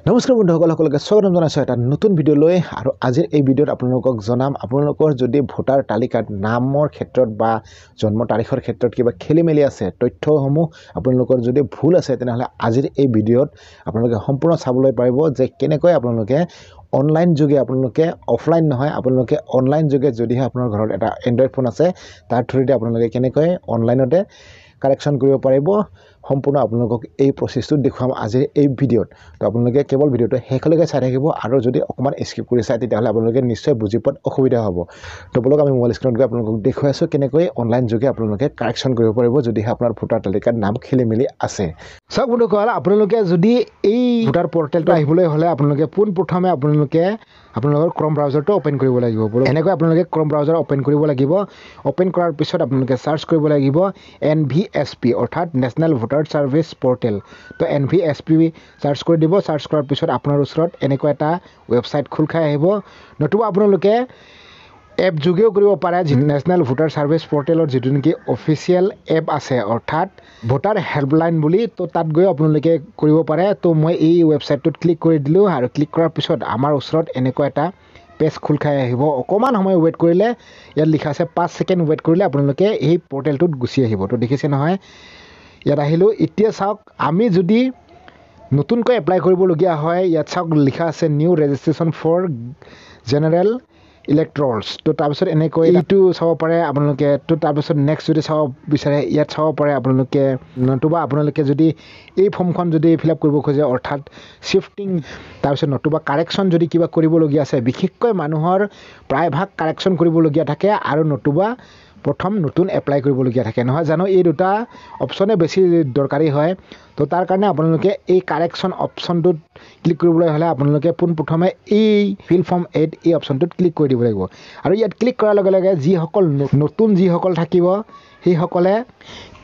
নমস্কাৰ বন্ধুসকলকে স্বাগতম জনাইছো এটা নতুন ভিডিঅ'লৈ আৰু আজিৰ এই ভিডিঅ'ত আপোনালোকক জনাম আপোনালোকৰ যদি ভোটাৰ তালিকাত নামৰ ক্ষেত্ৰত বা জন্ম তাৰিখৰ ক্ষেত্ৰত কিবা খেলিমেলি আছে তথ্যসমূহ আপোনালোকৰ যদি ভুল আছে তেনেহ'লে আজিৰ এই ভিডিঅ'ত আপোনালোকে সম্পূৰ্ণ চাবলৈ পাৰিব যে কেনেকৈ আপোনালোকে অনলাইন যোগে আপোনালোকে অফলাইন নহয় আপোনালোকে অনলাইন যোগে যদিহে আপোনাৰ ঘৰত এটা এন্ড্ৰইড ফোন আছে তাৰ থ্ৰুদি আপোনালোকে কেনেকৈ অনলাইনতে কাৰেকশ্যন কৰিব পাৰিব সম্পূৰ্ণ আপোনালোকক এই প্ৰচেছটো দেখুৱাম আজিৰ এই ভিডিঅ'ত তো আপোনালোকে কেৱল ভিডিঅ'টো শেষলৈকে চাই থাকিব আৰু যদি অকণমান স্কিপ কৰি চাই তেতিয়াহ'লে আপোনালোকে নিশ্চয় বুজি পোৱাত অসুবিধা হ'ব তো বলক আমি মোবাইল স্ক্ৰীনত গৈ আপোনালোকক দেখুৱাই আছোঁ কেনেকৈ অনলাইন যোগে আপোনালোকে কাৰেকশ্যন কৰিব পাৰিব যদিহে আপোনাৰ ভোটাৰ তালিকাত নাম খেলি মেলি আছে চাওক বন্ধুসকল আপোনালোকে যদি এই ভোটাৰ পৰ্টেলটো আহিবলৈ হ'লে আপোনালোকে পোনপ্ৰথমে আপোনালোকৰ ক্ৰম ব্ৰাউজাৰটো অ'পেন কৰিব লাগিব এনেকৈ আপোনালোকে ক্ৰম ব্ৰাউজাৰ অ'পেন কৰিব লাগিব অ'পেন কৰাৰ পিছত আপোনালোকে চাৰ্চ কৰিব লাগিব NVSP অৰ্থাৎ নেশ্যনেল ভোটাৰ ছাৰ্ভিচ পৰ্টেল তো NVSP চাৰ্চ কৰি দিব চাৰ্চ কৰাৰ পিছত আপোনাৰ ওচৰত এনেকুৱা এটা ৱেবছাইট খোল খাই আহিব নতুবা আপোনালোকে এপ যোগেও কৰিব পাৰে নেশ্যনেল ভোটাৰ ছাৰ্ভিচ পৰ্টেলৰ যিটো নেকি অফিচিয়েল এপ আছে অৰ্থাৎ ভোটাৰ হেল্পলাইন বুলি তো তাত গৈ আপোনালোকে কৰিব পাৰে তো মই এই ৱেবছাইটটোত ক্লিক কৰি দিলোঁ আৰু ক্লিক কৰাৰ পিছত আমাৰ ওচৰত এনেকুৱা এটা পেজ খোল খাই আহিব অকণমান সময় ৱেইট কৰিলে ইয়াত লিখা আছে 5 ছেকেণ্ড ৱেইট কৰিলে আপোনালোকে এই পৰ্টেলটোত গুচি আহিব তো দেখিছে নহয় ইয়াত আহিলোঁ এতিয়া চাওক আমি যদি নতুনকৈ এপ্লাই কৰিবলগীয়া হয় ইয়াত চাওক লিখা আছে নিউ ৰেজিষ্ট্ৰেশ্যন ফৰ জেনেৰেল ইলেক্টৰছ তো তাৰপিছত এনেকৈ এইটো চাব পাৰে আপোনালোকে তো তাৰপিছত নেক্সট যদি চাব বিচাৰে ইয়াত চাব পাৰে আপোনালোকে নতুবা আপোনালোকে যদি এই ফৰ্মখন যদি ফিল আপ কৰিব খোজে অৰ্থাৎ শ্বিফটিং তাৰপিছত নতুবা কাৰেকশ্যন যদি কিবা কৰিবলগীয়া আছে বিশেষকৈ মানুহৰ প্ৰায়ভাগ কাৰেকশ্যন কৰিবলগীয়া থাকে আৰু নতুবা প্ৰথম নতুন এপ্লাই কৰিবলগীয়া থাকে নহয় জানো এই দুটা অপশ্যনে বেছি দৰকাৰী হয় তো তাৰ কাৰণে আপোনালোকে এই কাৰেকশ্যন অপশ্যনটোত ক্লিক কৰিবলৈ হ'লে আপোনালোকে পোনপ্ৰথমে এই ফিল ফৰ্ম 8 এই অপশ্যনটোত ক্লিক কৰি দিব লাগিব আৰু ইয়াত ক্লিক কৰাৰ লগে লগে যিসকল নতুন যিসকল থাকিব সেইসকলে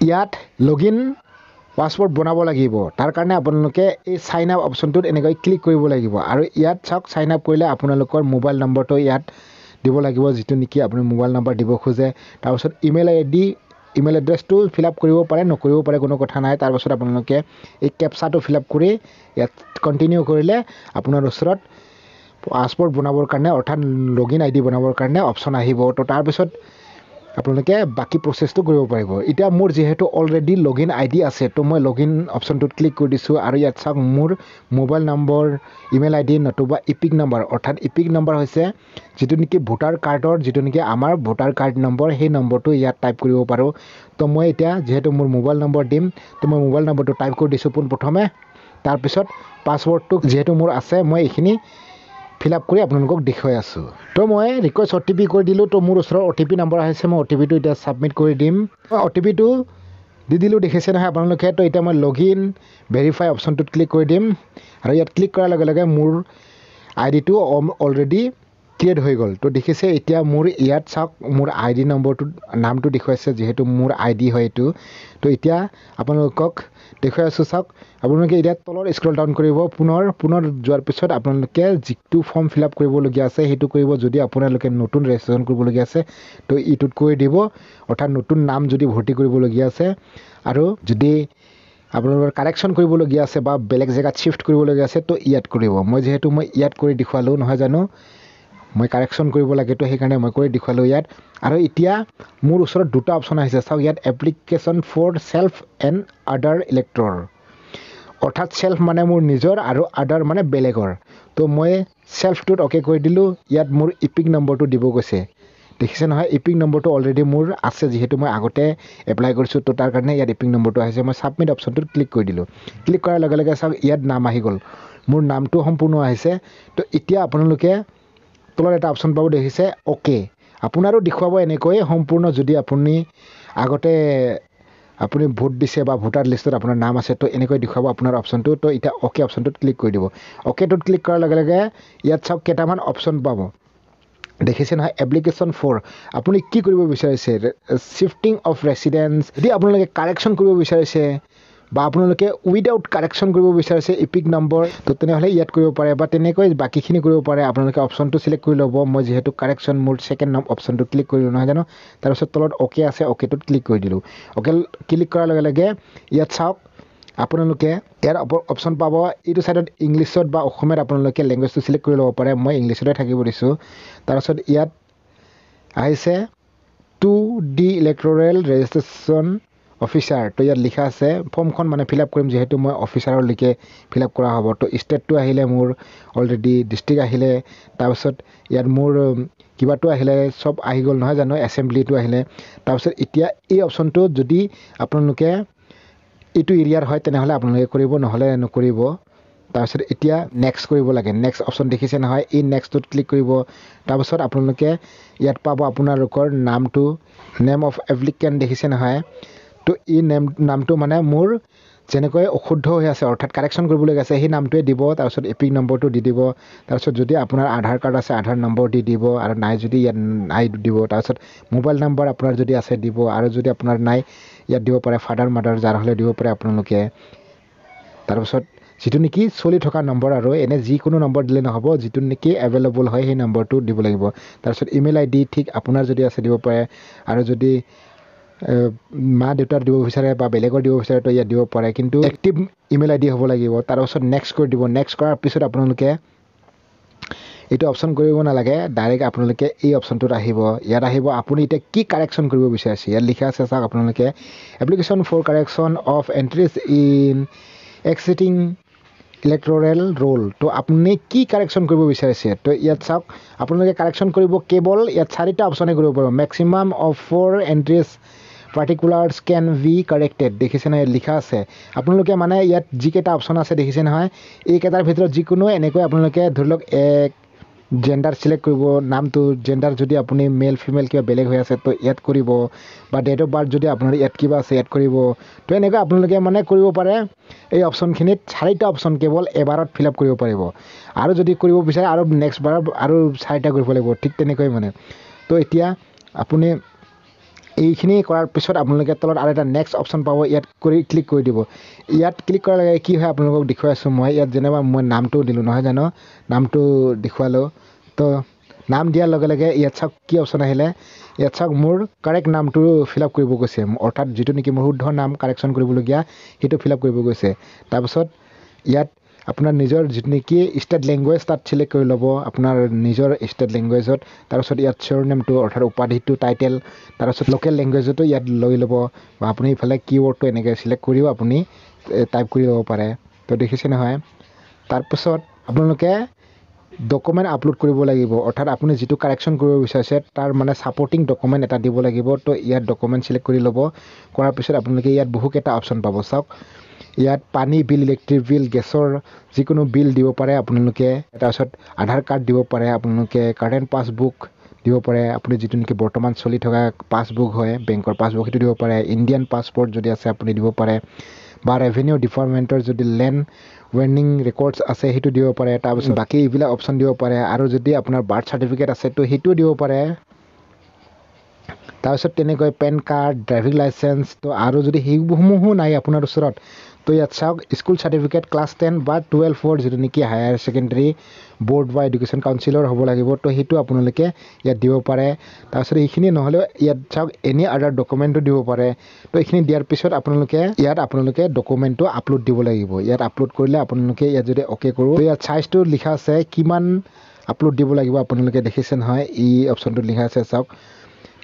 ইয়াত লগইন পাছৱৰ্ড বনাব লাগিব তাৰ কাৰণে আপোনালোকে এই চাইন আপ অপশ্যনটোত এনেকৈ ক্লিক কৰিব লাগিব আৰু ইয়াত চাওক চাইন আপ কৰিলে আপোনালোকৰ মোবাইল নম্বৰটো ইয়াত দিব লাগিব যিটো নেকি আপুনি মোবাইল নম্বৰ দিব খোজে তাৰপিছত ইমেইল এড্ৰেছটো ফিল আপ কৰিব পাৰে নকৰিব পাৰে কোনো কথা নাই তাৰপিছত আপোনালোকে এই কেপচাটো ফিল আপ কৰি ইয়াত কণ্টিনিউ কৰিলে আপোনাৰ ওচৰত পাছৱৰ্ড বনাবৰ কাৰণে অৰ্থাৎ লগইন ID বনাবৰ কাৰণে অপশ্যন আহিব তো তাৰপিছত আপোনালোকে বাকী প্ৰচেছটো কৰিব পাৰিব এতিয়া মোৰ যিহেতু অলৰেডি লগইন ID আছে তো মই লগইন অপশ্যনটোত ক্লিক কৰি দিছোঁ আৰু ইয়াত চাওক মোৰ মোবাইল নম্বৰ ইমেইল ID নতুবা ইপিক নম্বৰ অৰ্থাৎ ইপিক নম্বৰ হৈছে যিটো নেকি ভোটাৰ কাৰ্ডৰ যিটো নেকি আমাৰ ভোটাৰ কাৰ্ড নম্বৰ সেই নম্বৰটো ইয়াত টাইপ কৰিব পাৰোঁ তো মই এতিয়া যিহেতু মোৰ মোবাইল নম্বৰ দিম তো মই মোবাইল নম্বৰটো টাইপ কৰি দিছোঁ পোনপ্ৰথমে তাৰপিছত পাছৱৰ্ডটো যিহেতু মোৰ আছে মই এইখিনি ফিল আপ কৰি আপোনালোকক দেখুৱাই আছোঁ তো মই ৰিকুৱেষ্ট OTP কৰি দিলোঁ তো মোৰ ওচৰত OTP নম্বৰ আহিছে মই OTPটো এতিয়া ছাবমিট কৰি দিম OTPটো দি দিলোঁ দেখিছে নহয় আপোনালোকে তো এতিয়া মই লগইন ভেৰিফাই অপশ্যনটোত ক্লিক কৰি দিম আৰু ইয়াত ক্লিক কৰাৰ লগে লগে মোৰ আইডিটো অলৰেডি ক্ৰিয়েট হৈ গ'ল তো দেখিছে এতিয়া মোৰ ইয়াত চাওক মোৰ ID নম্বৰটো নামটো দেখুৱাইছে যিহেতু মোৰ ID হয় এইটো তো এতিয়া আপোনালোকক দেখুৱাই আছোঁ চাওক আপোনালোকে এতিয়া তলৰ স্ক্ৰল ডাউন কৰিব পুনৰ যোৱাৰ পিছত আপোনালোকে যিটো ফৰ্ম ফিল আপ কৰিবলগীয়া আছে সেইটো কৰিব যদি আপোনালোকে নতুন ৰেজিষ্ট্ৰেশ্যন কৰিবলগীয়া আছে তো ইটোত কৰি দিব অৰ্থাৎ নতুন নাম যদি ভৰ্তি কৰিবলগীয়া আছে আৰু যদি আপোনালোকৰ কাৰেকশ্যন কৰিবলগীয়া আছে বা বেলেগ জেগাত শ্বিফ্ট কৰিবলগীয়া আছে তো ইয়াত কৰিব মই ইয়াত কৰি দেখুৱালোঁ নহয় জানো মই কাৰেকশ্যন কৰিব লাগে তো সেইকাৰণে মই কৰি দেখুৱালোঁ ইয়াত আৰু এতিয়া মোৰ ওচৰত দুটা অপশ্যন আহিছে চাওক ইয়াত application for self and other elector অৰ্থাৎ চেল্ফ মানে মোৰ নিজৰ আৰু আদাৰ মানে বেলেগৰ তো মই চেল্ফটোত অ'কে কৰি দিলোঁ ইয়াত মোৰ ইপিক নম্বৰটো দিব কৈছে দেখিছে নহয় ইপিক নম্বৰটো অলৰেডি মোৰ আছে যিহেতু মই আগতে এপ্লাই কৰিছোঁ তো তাৰ কাৰণে ইয়াত ইপিক নম্বৰটো আহিছে মই ছাবমিট অপশ্যনটোত ক্লিক কৰি দিলোঁ ক্লিক কৰাৰ লগে লগে চাওক ইয়াত নাম আহি গ'ল মোৰ নামটো সম্পূৰ্ণ আহিছে তো এতিয়া আপোনালোকে তলত এটা অপশ্যন পাব দেখিছে অ'কে আপোনাৰো দেখুৱাব এনেকৈ সম্পূৰ্ণ যদি আগতে আপুনি ভোট দিছে বা ভোটাৰ লিষ্টত আপোনাৰ নাম আছে তো এনেকৈ দেখুৱাব আপোনাৰ অপশ্যনটো তো এতিয়া অ'কে অপশ্যনটোত ক্লিক কৰি দিব অ'কেটোত ক্লিক কৰাৰ লগে লগে ইয়াত চাওক কেইটামান অপশ্যন পাব দেখিছে নহয় এপ্লিকেশ্যন ফৰ আপুনি কি কৰিব বিচাৰিছে শ্বিফটিং অফ ৰেচিডেঞ্চ যদি আপোনালোকে কাৰেকশ্যন কৰিব বিচাৰিছে বা আপোনালোকে উইদাউট কাৰেকশ্যন কৰিব বিচাৰিছে ইপিক নম্বৰ তো তেনেহ'লে ইয়াত কৰিব পাৰে বা তেনেকৈ বাকীখিনি কৰিব পাৰে আপোনালোকে অপশ্যনটো চিলেক্ট কৰি ল'ব মই যিহেতু কাৰেকশ্যন মোৰ ছেকেণ্ড অপশ্যনটো ক্লিক কৰিলোঁ নহয় জানো তাৰপিছত তলত অ'কে আছে অ'কেটোত ক্লিক কৰি দিলোঁ অ'কে ক্লিক কৰাৰ লগে লগে ইয়াত চাওক আপোনালোকে ইয়াৰ অপশ্যন পাব এইটো ছাইডত ইংলিছত বা অসমীয়াত আপোনালোকে লেংগুৱেজটো চিলেক্ট কৰি ল'ব পাৰে মই ইংলিছতে থাকিব দিছোঁ তাৰপিছত ইয়াত আহিছে 2D ইলেক্টৰেল ৰেজিষ্ট্ৰেশ্যন অফিচাৰ তো ইয়াত লিখা আছে ফৰ্মখন মানে ফিল আপ কৰিম যিহেতু মই অফিচাৰলৈকে ফিল আপ কৰা হ'ব তো ষ্টেটটো আহিলে মোৰ অলৰেডি ডিষ্ট্ৰিক্ট আহিলে তাৰপিছত ইয়াত মোৰ কিবাটো আহিলে চব আহি গ'ল নহয় জানো এছেম্বলিটো আহিলে তাৰপিছত এতিয়া এই অপশ্যনটো যদি আপোনালোকে এইটো এৰিয়াৰ হয় তেনেহ'লে আপোনালোকে কৰিব নহ'লে নকৰিব তাৰপিছত এতিয়া নেক্সট কৰিব লাগে নেক্সট অপশ্যন দেখিছে নহয় এই নেক্সটটোত ক্লিক কৰিব তাৰপিছত আপোনালোকে ইয়াত পাব আপোনালোকৰ নামটো নেম অফ এপ্লিকেণ্ট দেখিছে নহয় তো এই নামটো মানে মোৰ যেনেকৈ অশুদ্ধ হৈ আছে অৰ্থাৎ কাৰেকশ্যন কৰিবলগীয়া আছে সেই নামটোৱে দিব তাৰপিছত এপিক নম্বৰটো দি দিব তাৰপিছত যদি আপোনাৰ আধাৰ কাৰ্ড আছে আধাৰ নম্বৰ দি দিব আৰু নাই যদি ইয়াত নাই দিব তাৰপিছত মোবাইল নম্বৰ আপোনাৰ যদি আছে দিব আৰু যদি আপোনাৰ নাই ইয়াত দিব পাৰে ফাদাৰ মাদাৰ যাৰ হ'লে দিব পাৰে আপোনালোকে তাৰপিছত যিটো নেকি চলি থকা নম্বৰ আৰু এনে যিকোনো নম্বৰ দিলে নহ'ব যিটো নেকি এভেইলেবল হয় সেই নম্বৰটো দিব লাগিব তাৰপিছত ইমেইল আইডি ঠিক আপোনাৰ যদি আছে দিব পাৰে আৰু যদি মা দেউতাৰ দিব বিচাৰে বা বেলেগৰ দিব বিচাৰে তো ইয়াত দিব পাৰে কিন্তু এক্টিভ ইমেইল আইডি হ'ব লাগিব তাৰপিছত নেক্সট কৰি দিব নেক্সট কৰাৰ পিছত আপোনালোকে এইটো অপশ্যন কৰিব নালাগে ডাইৰেক্ট আপোনালোকে এই অপশ্যনটোত আহিব ইয়াত আহিব আপুনি এতিয়া কি কাৰেকশ্যন কৰিব বিচাৰিছে ইয়াত লিখা আছে চাওক আপোনালোকে application for correction of entries in existing electoral roll তো আপুনি কি কাৰেকশ্যন কৰিব বিচাৰিছে তো ইয়াত চাওক আপোনালোকে কাৰেকশ্যন কৰিব কেৱল ইয়াত 4টা অপশ্যনে কৰিব পাৰিব maximum of 4 entries particulars can be corrected দেখিছে নহয় লিখা আছে আপোনালোকে মানে ইয়াত যিকেইটা অপশ্যন আছে দেখিছে নহয় এইকেইটাৰ ভিতৰত যিকোনো এনেকৈ আপোনালোকে ধৰি লওক এক জেণ্ডাৰ চিলেক্ট কৰিব নামটো জেণ্ডাৰ যদি আপুনি মেল ফিমেল কিবা বেলেগ হৈ আছে তো ইয়াত কৰিব বা ডেট অফ বাৰ্থ যদি আপোনাৰ ইয়াত কিবা আছে ইয়াত কৰিব তো এনেকৈ আপোনালোকে মানে কৰিব পাৰে এই অপশ্যনখিনিত 4টা অপশ্যন কেৱল এবাৰত ফিল আপ কৰিব পাৰিব আৰু যদি কৰিব বিচাৰে আৰু নেক্সট বাৰ আৰু 4টা কৰিব লাগিব ঠিক তেনেকৈ মানে তো এতিয়া আপুনি এইখিনি কৰাৰ পিছত আপোনালোকে তলত আৰু এটা নেক্সট অপশ্যন পাব ইয়াত কৰি ক্লিক কৰি দিব ইয়াত ক্লিক কৰাৰ লগে কি হয় আপোনালোকক দেখুৱাই আছোঁ মই ইয়াত যেনিবা মই নামটো দিলোঁ নহয় জানো নামটো দেখুৱালোঁ তো নাম দিয়াৰ লগে লগে ইয়াত চাওক কি অপশ্যন আহিলে ইয়াত চাওক মোৰ কাৰেক্ট নামটো ফিল আপ কৰিব গৈছে অৰ্থাৎ যিটো নেকি মোৰ শুদ্ধ নাম কাৰেকশ্যন কৰিবলগীয়া সেইটো ফিল আপ কৰিব গৈছে তাৰপিছত ইয়াত আপোনাৰ নিজৰ যিটো নেকি ষ্টেট লেংগুৱেজ তাত চিলেক্ট কৰি ল'ব আপোনাৰ নিজৰ ষ্টেট লেংগুৱেজত তাৰপিছত ইয়াত চিয়ৰ নেমটো অৰ্থাৎ উপাধিটো টাইটেল তাৰপিছত লোকেল লেংগুৱেজতো ইয়াত লৈ ল'ব বা আপুনি ইফালে কিৱৰ্ডটো এনেকৈ চিলেক্ট কৰিও আপুনি টাইপ কৰি ল'ব পাৰে তো দেখিছে নহয় তাৰপিছত আপোনালোকে ডকুমেণ্ট আপলোড কৰিব লাগিব অৰ্থাৎ আপুনি যিটো কাৰেকশ্যন কৰিব বিচাৰিছে তাৰ মানে ছাপৰ্টিং ডকুমেণ্ট এটা দিব লাগিব তো ইয়াত ডকুমেণ্ট চিলেক্ট কৰি ল'ব কৰাৰ পিছত আপোনালোকে ইয়াত বহুকেইটা অপশ্যন পাব চাওক ইয়াত পানী বিল ইলেক্ট্ৰিক বিল গেছৰ যিকোনো বিল দিব পাৰে আপোনালোকে তাৰপিছত আধাৰ কাৰ্ড দিব পাৰে আপোনালোকে কাৰেণ্ট পাছবুক দিব পাৰে আপুনি যিটো নেকি বৰ্তমান চলি থকা পাছবুক হয় বেংকৰ পাছবুক সেইটো দিব পাৰে ইণ্ডিয়ান পাছপৰ্ট যদি আছে আপুনি দিব পাৰে বা ৰেভিনিউ ডিপাৰ্টমেণ্টৰ যদি লেণ্ড ৱেৰ্নিং ৰেকৰ্ডছ আছে সেইটো দিব পাৰে তাৰপিছত বাকী এইবিলাক অপশ্যন দিব পাৰে আৰু যদি আপোনাৰ বাৰ্থ চাৰ্টিফিকেট আছে তো সেইটোও দিব পাৰে তাৰপিছত তেনেকৈ পেন কাৰ্ড ড্ৰাইভিং লাইচেঞ্চ তো আৰু যদি সেইসমূহো নাই আপোনাৰ ওচৰত তো ইয়াত চাওক স্কুল চাৰ্টিফিকেট ক্লাছ 10 বা 12 যিটো নেকি হায়াৰ ছেকেণ্ডেৰী বোৰ্ড বা এডুকেশ্যন কাউন্সিলৰ হ'ব লাগিব তো সেইটো আপোনালোকে ইয়াত দিব পাৰে তাৰপিছত এইখিনি নহ'লেও ইয়াত চাওক এনি আদাৰ ডকুমেণ্টো দিব পাৰে তো এইখিনি দিয়াৰ পিছত আপোনালোকে ডকুমেণ্টটো আপলোড দিব লাগিব ইয়াত আপলোড কৰিলে আপোনালোকে ইয়াত যদি অ'কে কৰোঁ তো ইয়াত চাইজটো লিখা আছে কিমান আপলোড দিব লাগিব আপোনালোকে দেখিছে নহয় এই অপশ্যনটোত লিখা আছে চাওক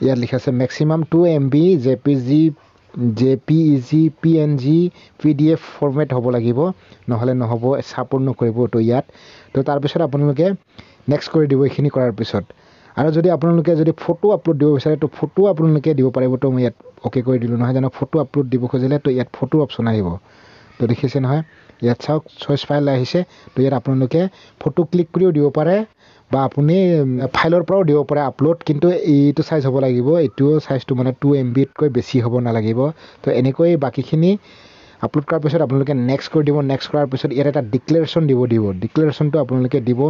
ইয়াত লিখা আছে maximum 2 MB JPEG PNG PDF format হ'ব লাগিব নহ'লে নহ'ব ছাপোৰ্ট নকৰিব তো ইয়াত তো তাৰপিছত আপোনালোকে নেক্সট কৰি দিব এইখিনি কৰাৰ পিছত আৰু যদি আপোনালোকে যদি ফটো আপলোড দিব বিচাৰে তো ফটো আপোনালোকে দিব পাৰিব তো মই ইয়াত অ'কে কৰি দিলোঁ নহয় জানো ফটো আপলোড দিব খুজিলে তো ইয়াত ফটো অপশ্যন আহিব তো দেখিছে নহয় ইয়াত চাওক চইচ ফাইল আহিছে তো ইয়াত আপোনালোকে ফটো ক্লিক কৰিও দিব পাৰে বা আপুনি ফাইলৰ পৰাও দিব পাৰে আপলোড কিন্তু এইটো চাইজ হ'ব লাগিব এইটো চাইজটো মানে 2 MBতকৈ বেছি হ'ব নালাগিব তো এনেকৈ বাকীখিনি আপলোড কৰাৰ পিছত আপোনালোকে নেক্সট কৰি দিব নেক্সট কৰাৰ পিছত ইয়াত এটা ডিক্লেৰেশ্যন দিব ডিক্লেৰেশ্যনটো আপোনালোকে দিব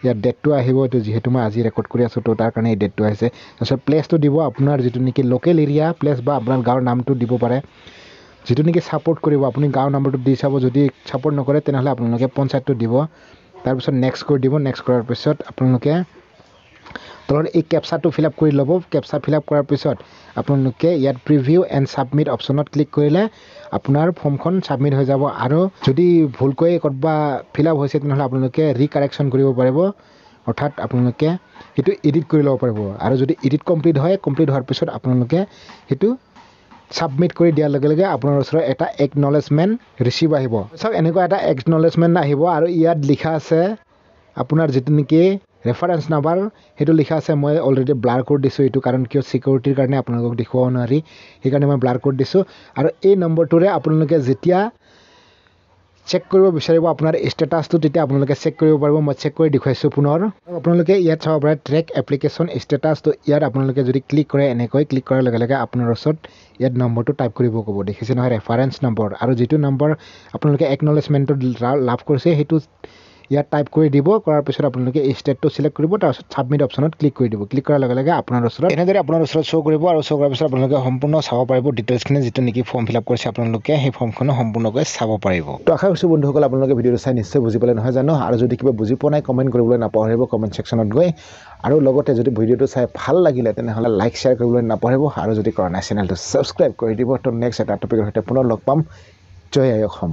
ইয়াত ডেটটো আহিব এইটো যিহেতু মই আজি ৰেকৰ্ড কৰি আছোঁ তো তাৰ কাৰণে এই ডেটটো আহিছে তাৰপিছত প্লেচটো দিব আপোনাৰ যিটো নেকি লোকেল এৰিয়া প্লেচ বা আপোনাৰ গাঁৱৰ নামটো দিব পাৰে যিটো নেকি ছাপোৰ্ট কৰিব আপুনি গাঁৱৰ নাম্বাৰটো দি চাব যদি ছাপোৰ্ট নকৰে তেনেহ'লে আপোনালোকে পঞ্চায়তটো দিব তাৰপিছত নেক্সট কৰি দিব নেক্সট কৰাৰ পিছত আপোনালোকে তলত এই কেপচাটো ফিল আপ কৰি ল'ব কেপচা ফিল আপ কৰাৰ পিছত আপোনালোকে ইয়াত প্ৰিভিউ এণ্ড ছাবমিট অপশ্যনত ক্লিক কৰিলে আপোনাৰ ফৰ্মখন ছাবমিট হৈ যাব আৰু যদি ভুলকৈ ক'ৰবা ফিল আপ হৈছে তেনেহ'লে আপোনালোকে ৰিকাৰেকশ্যন কৰিব পাৰিব অৰ্থাৎ আপোনালোকে সেইটো এডিট কৰি ল'ব পাৰিব আৰু যদি এডিট কমপ্লিট হোৱাৰ পিছত আপোনালোকে সেইটো ছাবমিট কৰি দিয়াৰ লগে লগে আপোনাৰ ওচৰত এটা একনলেজমেণ্ট ৰিচিভ আহিব চাওক এনেকুৱা এটা একনলেজমেণ্ট আহিব আৰু ইয়াত লিখা আছে আপোনাৰ যিটো নেকি ৰেফাৰেঞ্চ নাম্বাৰ সেইটো লিখা আছে মই অলৰেডি ব্লাৰ কৰি দিছোঁ এইটো কাৰণ কিয় চিকিউৰিটিৰ কাৰণে আপোনালোকক দেখুৱাব নোৱাৰি সেইকাৰণে মই ব্লাৰ কৰি দিছোঁ আৰু এই নম্বৰটোৰে আপোনালোকে যেতিয়া চেক কৰিব বিচাৰিব আপোনাৰ ষ্টেটাছটো তেতিয়া আপোনালোকে চেক কৰিব পাৰিব মই চেক কৰি দেখুৱাইছোঁ পুনৰ আপোনালোকে ইয়াত চাব পাৰে ট্ৰেক এপ্লিকেশ্যন ষ্টেটাছটো ইয়াত আপোনালোকে যদি ক্লিক কৰে এনেকৈ ক্লিক কৰাৰ লগে লগে আপোনাৰ ওচৰত ইয়াত নম্বৰটো টাইপ কৰিব ক'ব দেখিছে নহয় ৰেফাৰেঞ্চ নম্বৰ আৰু যিটো নম্বৰ আপোনালোকে একনলেজমেণ্টটো লাভ কৰিছে সেইটো ইয়াত টাইপ কৰি দিব কৰাৰ পিছত আপোনালোকে এই ষ্টেটটো চিলেক্ট কৰিব তাৰপিছত ছাবমিট অপশ্যনত ক্লিক কৰি দিব ক্লিক কৰাৰ লগে লগে আপোনাৰ ওচৰত এনেদৰে আপোনাৰ ওচৰত শ্ব' কৰিব আৰু শ্ব' কৰাৰ পিছত আপোনালোকে সম্পূৰ্ণ চাব পাৰিব ডিটেইলছখিনি যিটো নেকি ফৰ্ম ফিল আপ কৰিছে আপোনালোকে সেই ফৰ্মখনো সম্পূৰ্ণকৈ চাব পাৰিব তো আশা কৰিছোঁ বন্ধুসকল আপোনালোকে ভিডিঅ'টো চাই নিশ্চয় বুজি পালে নহয় জানো আৰু যদি কিবা বুজি পোৱা নাই কমেণ্ট কৰিবলৈ নাপাহৰিব কমেণ্ট ছেকশ্যনত গৈ আৰু লগতে যদি ভিডিঅ'টো চাই ভাল লাগিলে তেনেহ'লে লাইক শ্বেয়াৰ কৰিবলৈ নাপাহৰিব আৰু যদি কৰা নাই চেনেলটো ছাবস্ক্ৰাইব কৰি দিব তো নেক্সট এটা টপিকৰ সৈতে পুনৰ লগ পাম জয় আই অসম।